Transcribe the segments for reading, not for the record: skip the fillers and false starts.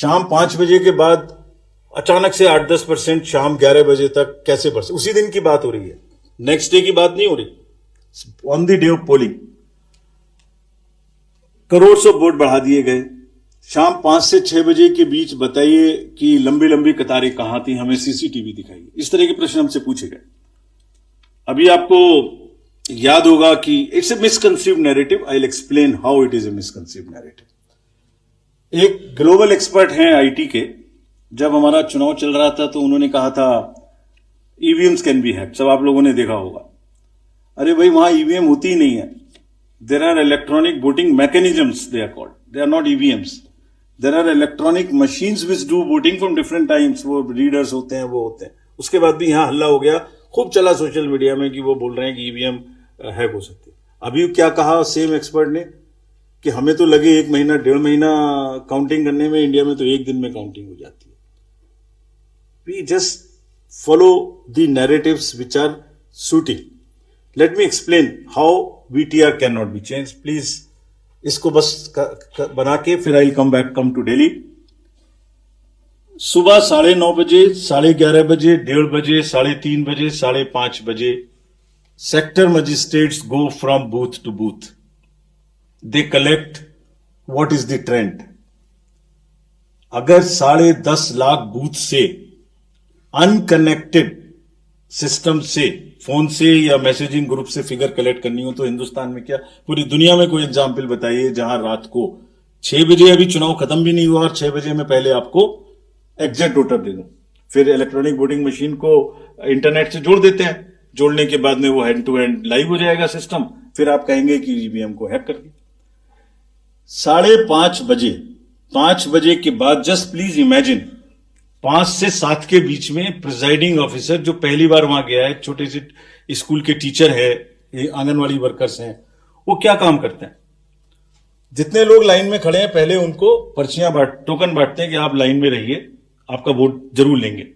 शाम 5 बजे के बाद अचानक से 8-10% शाम 11 बजे तक कैसे बढ़ सकते? उसी दिन की बात हो रही है, नेक्स्ट डे की बात नहीं हो रही। On the day of polling crore of vote बढ़ा दिए गए। शाम 5 से 6 बजे के बीच बताइए कि लंबी लंबी कतारें कहां थी, हमें सीसीटीवी दिखाइए। इस तरह के प्रश्न हमसे पूछे गए। अभी आपको याद होगा कि it's a misconceived narrative. I will explain how it is a misconceived narrative. एक ग्लोबल एक्सपर्ट हैं आईटी के, जब हमारा चुनाव चल रहा था तो उन्होंने कहा था ईवीएम्स कैन बी हैक्ड। सब आप लोगों ने देखा होगा। अरे भाई, वहां ईवीएम होती ही नहीं है। There are electronic voting mechanisms, they are called, they are not EVMs. There are electronic machines which do voting from different times. वो रीडर्स होते हैं, वो होते हैं। उसके बाद भी यहां हल्ला हो गया, खूब चला सोशल मीडिया में कि वो बोल रहे हैं कि ईवीएम हैक हो सकती है। अभी क्या कहा सेम एक्सपर्ट ने कि हमें तो लगे 1 महीना 1.5 महीना काउंटिंग करने में, इंडिया में तो 1 दिन में काउंटिंग हो जाती है। We just follow the narratives which are suiting. Let me explain how VTR can not be change. Please इसको बस बना के फिर I will come to Delhi. सुबह 9:30 बजे, 11:30 बजे, 1:30 बजे, 3:30 बजे, 5:30 बजे sector magistrates go from booth to booth. They collect what is the trend. अगर 10.5 लाख बूथ से अनकनेक्टेड सिस्टम से, फोन से या मैसेजिंग ग्रुप से फिगर कलेक्ट करनी हो तो हिंदुस्तान में क्या, पूरी दुनिया में कोई एग्जाम्पल बताइए जहां रात को 6 बजे, अभी चुनाव खत्म भी नहीं हुआ और 6 बजे में पहले आपको एग्जैक्ट वोटर दे दो। फिर इलेक्ट्रॉनिक वोटिंग मशीन को इंटरनेट से जोड़ देते हैं। जोड़ने के बाद में वो हैंड टू हैंड लाइव हो जाएगा सिस्टम। फिर आप कहेंगे कि ईवीएम को हैक कर दिया। 5:30 बजे, 5 बजे के बाद जस्ट प्लीज इमेजिन 5 से 7 के बीच में प्रिजाइडिंग ऑफिसर जो पहली बार वहां गया है, छोटे से स्कूल के टीचर है, आंगनवाड़ी वर्कर्स हैं, वो क्या काम करते हैं? जितने लोग लाइन में खड़े हैं पहले उनको पर्चियां टोकन बांटते हैं कि आप लाइन में रहिए, आपका वोट जरूर लेंगे।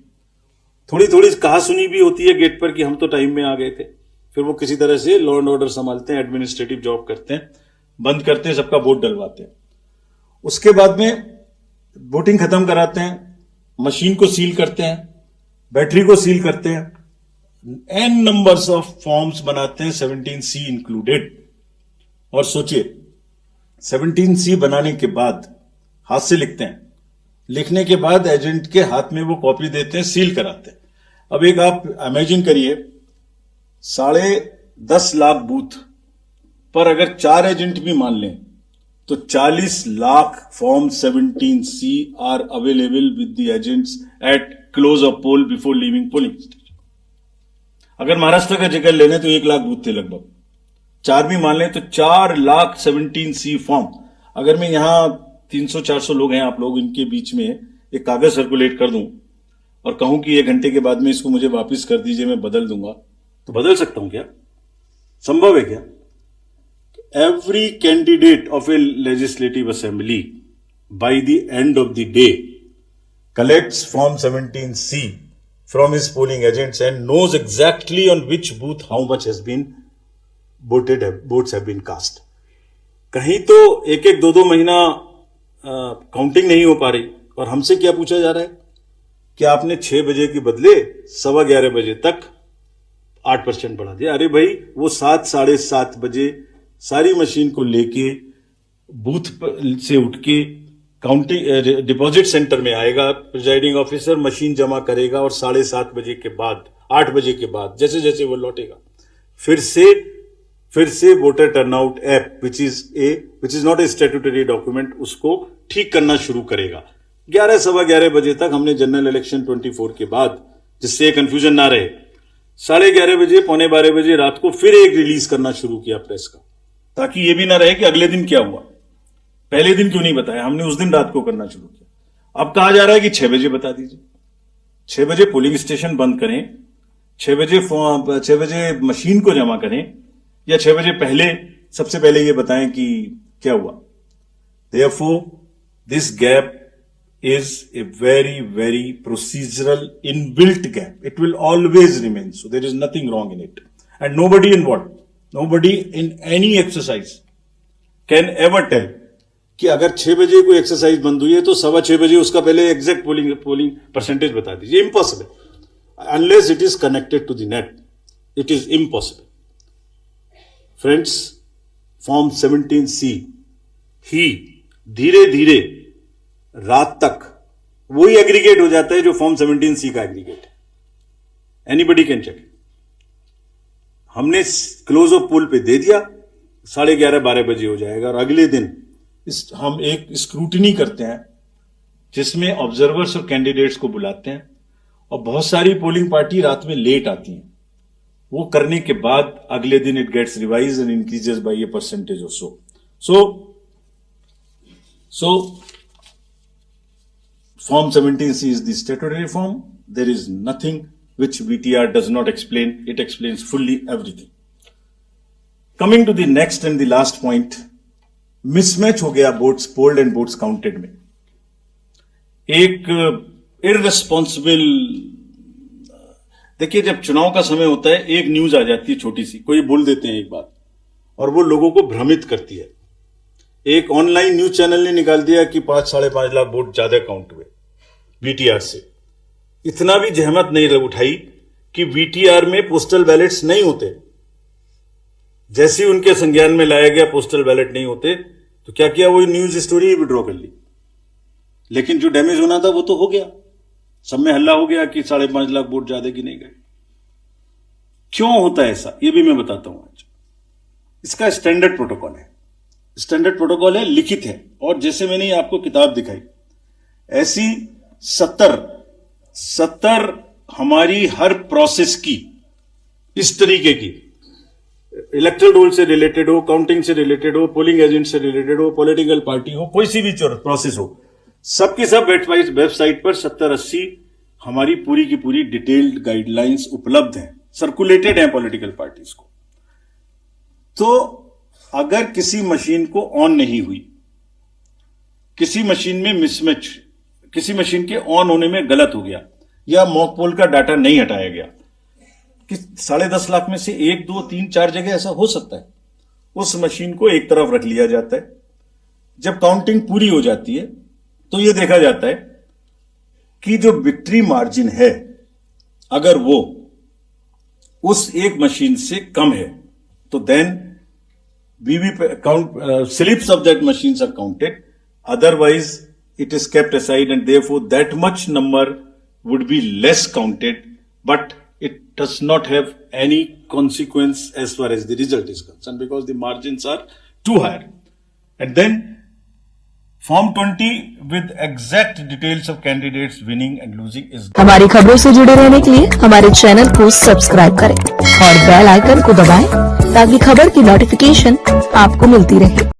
थोड़ी थोड़ी कहा सुनी भी होती है गेट पर कि हम तो टाइम में आ गए थे। फिर वो किसी तरह से लॉ एंड ऑर्डर संभालते हैं, एडमिनिस्ट्रेटिव जॉब करते हैं, बंद करते हैं, सबका वोट डलवाते हैं। उसके बाद में वोटिंग खत्म कराते हैं, मशीन को सील करते हैं, बैटरी को सील करते हैं, एन नंबर्स ऑफ फॉर्म्स बनाते हैं, 17C इंक्लूडेड। और सोचिए 17C बनाने के बाद हाथ से लिखते हैं, लिखने के बाद एजेंट के हाथ में वो कॉपी देते हैं, सील कराते हैं। अब एक आप इमेजिन करिए 10.5 लाख बूथ पर अगर 4 एजेंट भी मान लें तो 40 lakh form 17C are available with the agents at close of poll before leaving polling station. अगर महाराष्ट्र का जिक्र ले लें तो 1 लाख बूथ थे लगभग, 4 भी मान लें तो 4 लाख 17C फॉर्म। अगर मैं यहां 300-400 लोग हैं आप लोग, इनके बीच में एक कागज सर्कुलेट कर दूं और कहूं कि 1 घंटे के बाद में इसको मुझे वापस कर दीजिए, मैं बदल दूंगा, तो बदल सकता हूं क्या? संभव है क्या? Every candidate of a legislative assembly by the end of the day collects form 17C from his polling agents and knows exactly on which booth how much has been votes have been cast. कहीं तो 1-1, 2-2 महीना counting नहीं हो पा रही और हमसे क्या पूछा जा रहा है कि आपने 6 बजे के बदले 11:15 बजे तक 8% बढ़ा दिया। अरे भाई, वो 7, 7:30 बजे सारी मशीन को लेके बूथ से उठ के काउंटिंग डिपॉजिट सेंटर में आएगा, प्रिजाइडिंग ऑफिसर मशीन जमा करेगा और 7:30 बजे के बाद, 8 बजे के बाद जैसे जैसे वो लौटेगा फिर से voter turnout app which is not a statutory document, उसको ठीक करना शुरू करेगा। 11, 11:15 बजे तक हमने जनरल इलेक्शन 24 के बाद, जिससे कंफ्यूजन ना रहे, 11:30 बजे, 11:45 बजे रात को फिर एक रिलीज करना शुरू किया प्रेस का, ताकि यह भी ना रहे कि अगले दिन क्या हुआ, पहले दिन क्यों नहीं बताया। हमने उस दिन रात को करना शुरू किया। अब कहा जा रहा है कि 6 बजे बता दीजिए, 6 बजे पोलिंग स्टेशन बंद करें, 6 बजे मशीन को जमा करें, या 6 बजे पहले सबसे पहले ये बताएं कि क्या हुआ। Therefore, this gap is a very, very procedural inbuilt gap. It will always remain. So there is nothing wrong in it. And nobody in any exercise can ever tell कि अगर 6 बजे कोई एक्सरसाइज बंद हुई है तो 6:15 बजे उसका पहले एग्जैक्ट पोलिंग परसेंटेज बता दीजिए. Impossible unless it is connected to the net. It is impossible. Friends, form 17C ही धीरे धीरे रात तक वही एग्रीगेट हो जाता है जो फॉर्म 17C का एग्रीगेट है. Anybody can check. हमने क्लोज ऑफ पोल पे दे दिया, 11:30-12 बजे हो जाएगा और अगले दिन हम एक स्क्रूटिनी करते हैं जिसमें ऑब्जर्वर्स और कैंडिडेट्स को बुलाते हैं और बहुत सारी पोलिंग पार्टी रात में लेट आती हैं. वो करने के बाद अगले दिन it gets revise and increases by a percentage और so Form 17C is the statutory form. There is nothing which VTR does not explain. It explains fully everything. Coming to the next and the last point, mismatch हो गया votes polled and votes counted में. एक irresponsible, देखिए जब चुनाव का समय होता है एक न्यूज आ जाती है छोटी सी, कोई बोल देते हैं एक बात और वो लोगों को भ्रमित करती है. एक ऑनलाइन न्यूज चैनल ने निकाल दिया कि 5-5.5 लाख वोट ज्यादा काउंट हुए वीटीआर से. इतना भी जहमत नहीं उठाई कि वीटीआर में पोस्टल बैलेट्स नहीं होते. जैसे ही उनके संज्ञान में लाया गया पोस्टल बैलेट नहीं होते तो क्या किया, वो न्यूज स्टोरी ही विड्रॉ कर ली. लेकिन जो डैमेज होना था वो तो हो गया. सब में हल्ला हो गया कि 5.5 लाख वोट ज्यादा की नहीं गए. क्यों होता है ऐसा, ये भी मैं बताता हूं आज. इसका स्टैंडर्ड प्रोटोकॉल है. स्टैंडर्ड प्रोटोकॉल है, लिखित है. और जैसे मैंने आपको किताब दिखाई ऐसी 70 हमारी हर प्रोसेस की इस तरीके की, इलेक्टोरल रोल से रिलेटेड हो, काउंटिंग से रिलेटेड हो, पोलिंग एजेंट से रिलेटेड हो, पॉलिटिकल पार्टी हो, कोई सी भी प्रोसेस हो, सबकी सब वेबसाइट पर 70-80 हमारी पूरी की पूरी डिटेल्ड गाइडलाइंस उपलब्ध हैं, सर्कुलेटेड हैं पॉलिटिकल पार्टीज को. तो अगर किसी मशीन को ऑन नहीं हुई, किसी मशीन में मिसमैच, किसी मशीन के ऑन होने में गलत हो गया या मॉक पोल का डाटा नहीं हटाया गया, कि 10.5 लाख में से 1, 2, 3, 4 जगह ऐसा हो सकता है, उस मशीन को एक तरफ रख लिया जाता है. जब काउंटिंग पूरी हो जाती है तो यह देखा जाता है कि जो विक्ट्री मार्जिन है अगर वो उस एक मशीन से कम है तो then slips of that machines are counted. Otherwise, it is kept aside and therefore that much number would be less counted, but it does not have any consequence as far as the result is concerned because the margins are too high. And then Form 20 with exact details of candidates winning and losing is. हमारी खबरों से जुड़े रहने के लिए हमारे channel को subscribe करें और बेल आइकन को दबाएं ताकि खबर की नोटिफिकेशन आपको मिलती रहे.